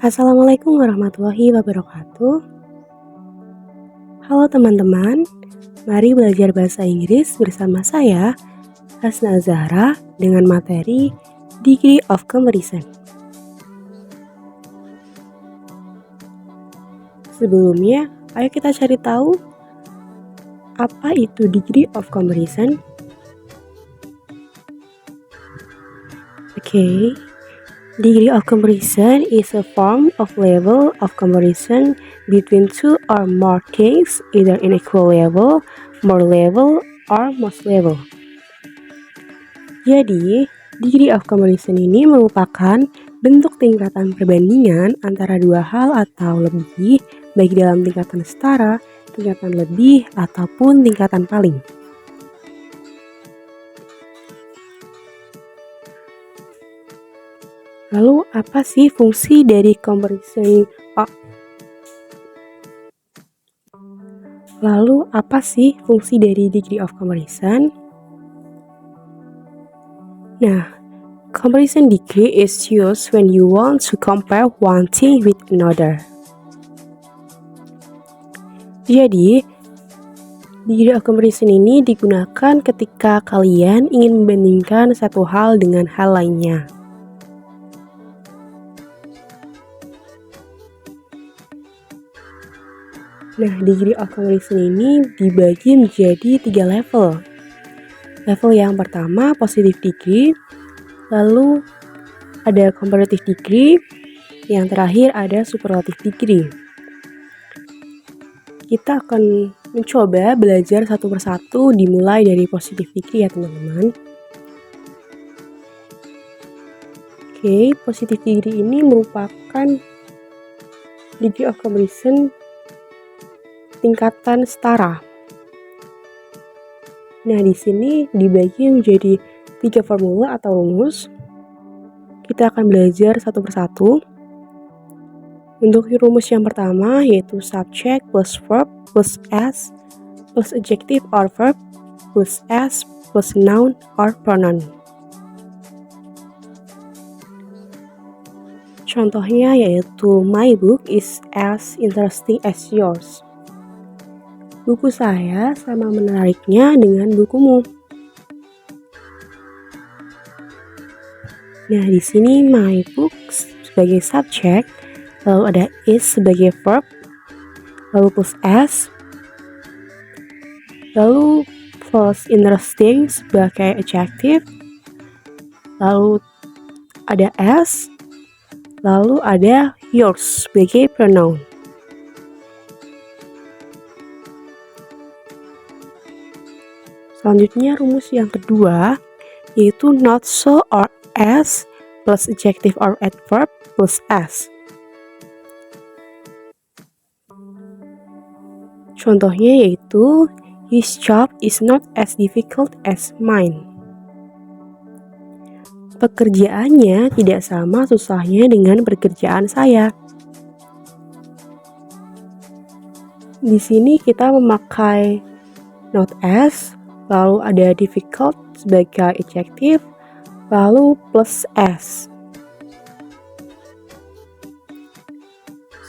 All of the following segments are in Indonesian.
Assalamualaikum warahmatullahi wabarakatuh. Halo teman-teman, mari belajar bahasa Inggris bersama saya, Hasna Zahra, dengan materi Degree of Comparison. Sebelumnya, ayo kita cari tahu apa itu Degree of Comparison. Oke. Degree of comparison is a form of level of comparison between two or more things, either in equal level, more level, or most level. Jadi, degree of comparison ini merupakan bentuk tingkatan perbandingan antara dua hal atau lebih, baik dalam tingkatan setara, tingkatan lebih, ataupun tingkatan paling. Lalu apa sih fungsi dari comparison? Lalu apa sih fungsi dari degree of comparison? Nah, comparison degree is used when you want to compare one thing with another. Jadi, degree of comparison ini digunakan ketika kalian ingin membandingkan satu hal dengan hal lainnya. Nah, degree of comparison ini dibagi menjadi 3 level. Level yang pertama positive degree, lalu ada comparative degree, yang terakhir ada superlative degree. Kita akan mencoba belajar satu persatu dimulai dari positive degree ya teman-teman. Oke, positive degree ini merupakan degree of comparison tingkatan setara. Nah, di sini dibagi menjadi 3 formula atau rumus. Kita akan belajar satu persatu. Untuk rumus yang pertama yaitu subject plus verb plus s plus adjective or verb plus s plus noun or pronoun. Contohnya yaitu my book is as interesting as yours. Buku saya sama menariknya dengan bukumu. Nah, di sini my books sebagai subjek, lalu ada is sebagai verb, lalu plus s, lalu plus interesting sebagai adjective, lalu ada s, lalu ada yours sebagai pronoun. Selanjutnya rumus yang kedua yaitu not so or as plus adjective or adverb plus s. Contohnya yaitu his job is not as difficult as mine. Pekerjaannya tidak sama susahnya dengan pekerjaan saya. Di sini kita memakai not as, lalu ada difficult sebagai adjective, lalu plus s.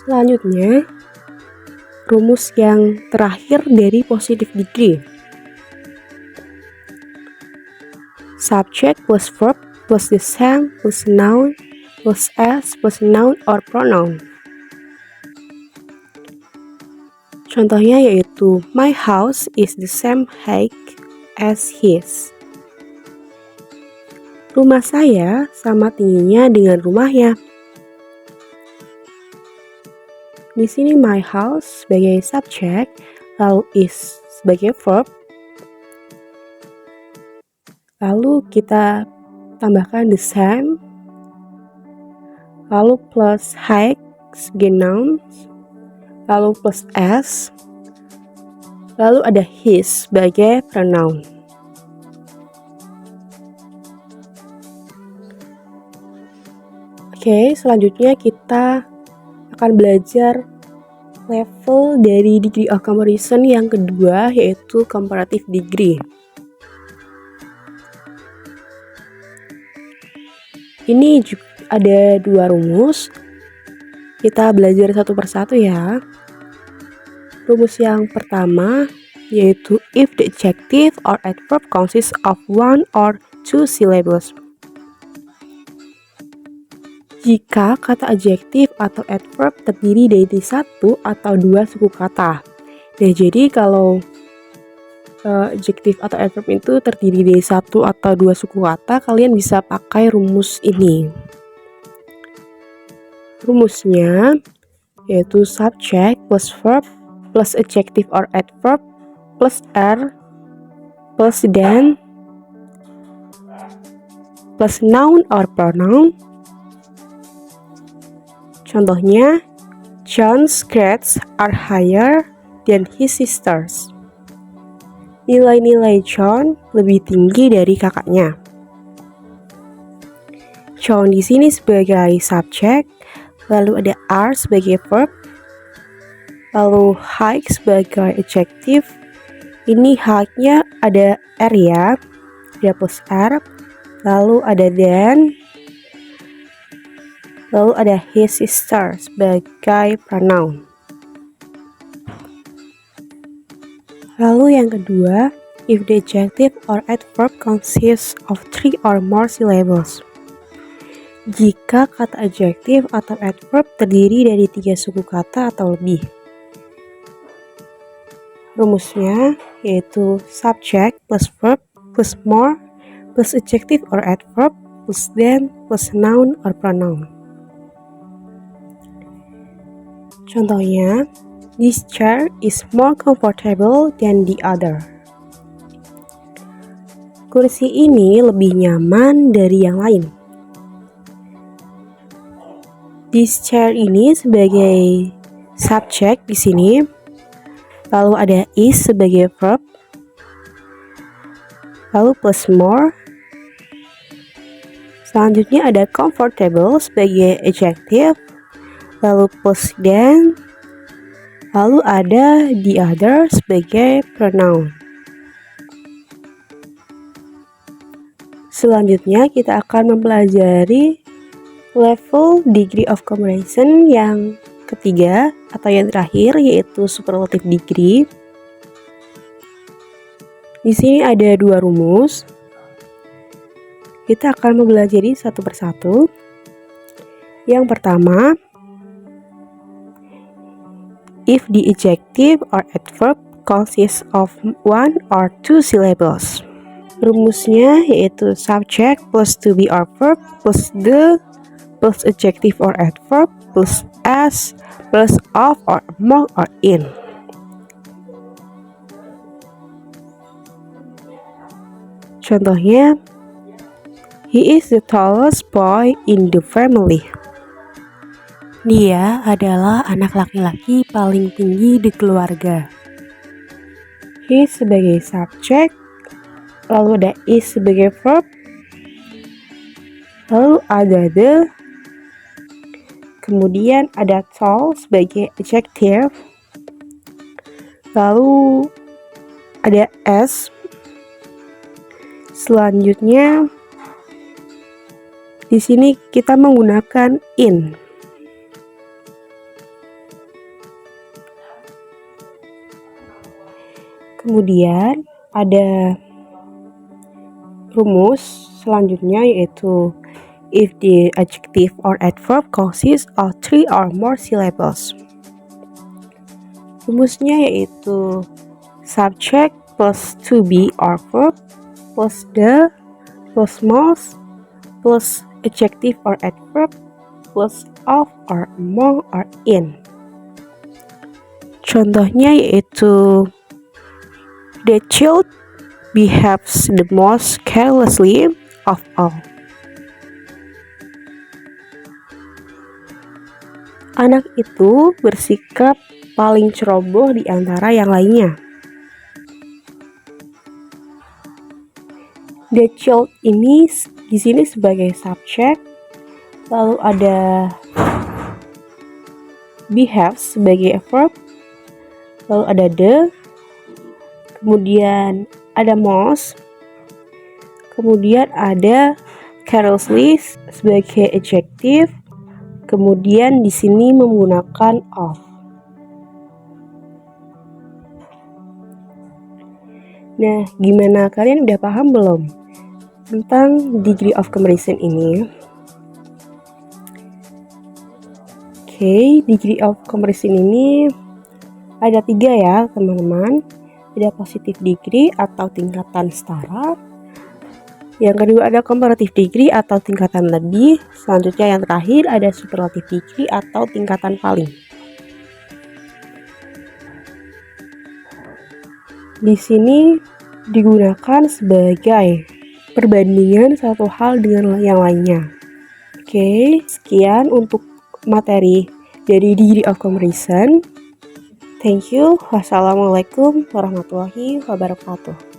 Selanjutnya, rumus yang terakhir dari positive degree. Subject plus verb plus the same plus noun plus s plus noun or pronoun. Contohnya yaitu my house is the same height as his. Rumah saya sama tingginya dengan rumahnya. Di sini my house sebagai subjek, lalu is sebagai verb. Lalu kita tambahkan the same, lalu plus height sebagai noun, lalu plus s, lalu ada his sebagai pronoun. Oke, selanjutnya kita akan belajar level dari degree of comparison yang kedua yaitu comparative degree. Ini juga ada 2 rumus. Kita belajar satu persatu ya. Rumus yang pertama yaitu if the adjective or adverb consists of one or two syllables. Jika kata adjektif atau adverb terdiri dari satu atau dua suku kata. Nah, jadi kalau adjektif atau adverb itu terdiri dari satu atau dua suku kata, kalian bisa pakai rumus ini. Rumusnya yaitu subject plus verb plus adjective or adverb plus are plus then plus noun or pronoun. Contohnya, John's grades are higher than his sisters. Nilai-nilai John lebih tinggi dari kakaknya. John di sini sebagai subjek, lalu ada are sebagai verb, lalu high sebagai adjective. Ini high-nya ada r ya, ada plus r, lalu ada then, lalu ada his sister sebagai pronoun. Lalu yang kedua, if the adjective or adverb consists of three or more syllables. Jika kata adjektif atau adverb terdiri dari 3 suku kata atau lebih. Rumusnya yaitu subject plus verb plus more plus adjective or adverb plus then plus noun or pronoun. Contohnya, this chair is more comfortable than the other. Kursi ini lebih nyaman dari yang lain. This chair ini sebagai subjek di sini. Lalu ada is sebagai verb. Lalu plus more. Selanjutnya ada comfortable sebagai adjective. Lalu plus then. Lalu ada the other sebagai pronoun. Selanjutnya kita akan mempelajari level degree of comparison yang ketiga atau yang terakhir, yaitu superlative degree. Di sini ada 2 rumus. Kita akan mempelajari satu persatu. Yang pertama, if the adjective or adverb consists of one or two syllables. Rumusnya yaitu subject plus to be or verb plus the plus adjective or adverb plus as plus of or among or in. Contohnya, he is the tallest boy in the family. Dia adalah anak laki-laki paling tinggi di keluarga. He sebagai subjek, lalu ada is sebagai verb, lalu ada the, kemudian ada tall sebagai adjective, lalu ada as. Selanjutnya di sini kita menggunakan in. Kemudian ada rumus selanjutnya yaitu if the adjective or adverb consists of 3 or more syllables. Rumusnya yaitu subject plus to be or verb plus the plus most plus adjective or adverb plus of or among or in. Contohnya yaitu the child behaves the most carelessly of all. Anak itu bersikap paling ceroboh di antara yang lainnya. The child ini di sini sebagai subjek, lalu ada behaves sebagai verb, lalu ada the, kemudian ada most, kemudian ada carelessly sebagai adjective, Kemudian di sini menggunakan of. Nah, gimana, kalian udah paham belum tentang degree of comparison ini? Oke, degree of comparison ini ada 3 ya teman-teman. Ada positive degree atau tingkatan setara. Yang kedua ada comparative degree atau tingkatan lebih. Selanjutnya yang terakhir ada superlative degree atau tingkatan paling. Di sini digunakan sebagai perbandingan satu hal dengan yang lainnya. Oke, sekian untuk materi dari degree of comparison. Thank you. Wassalamualaikum warahmatullahi wabarakatuh.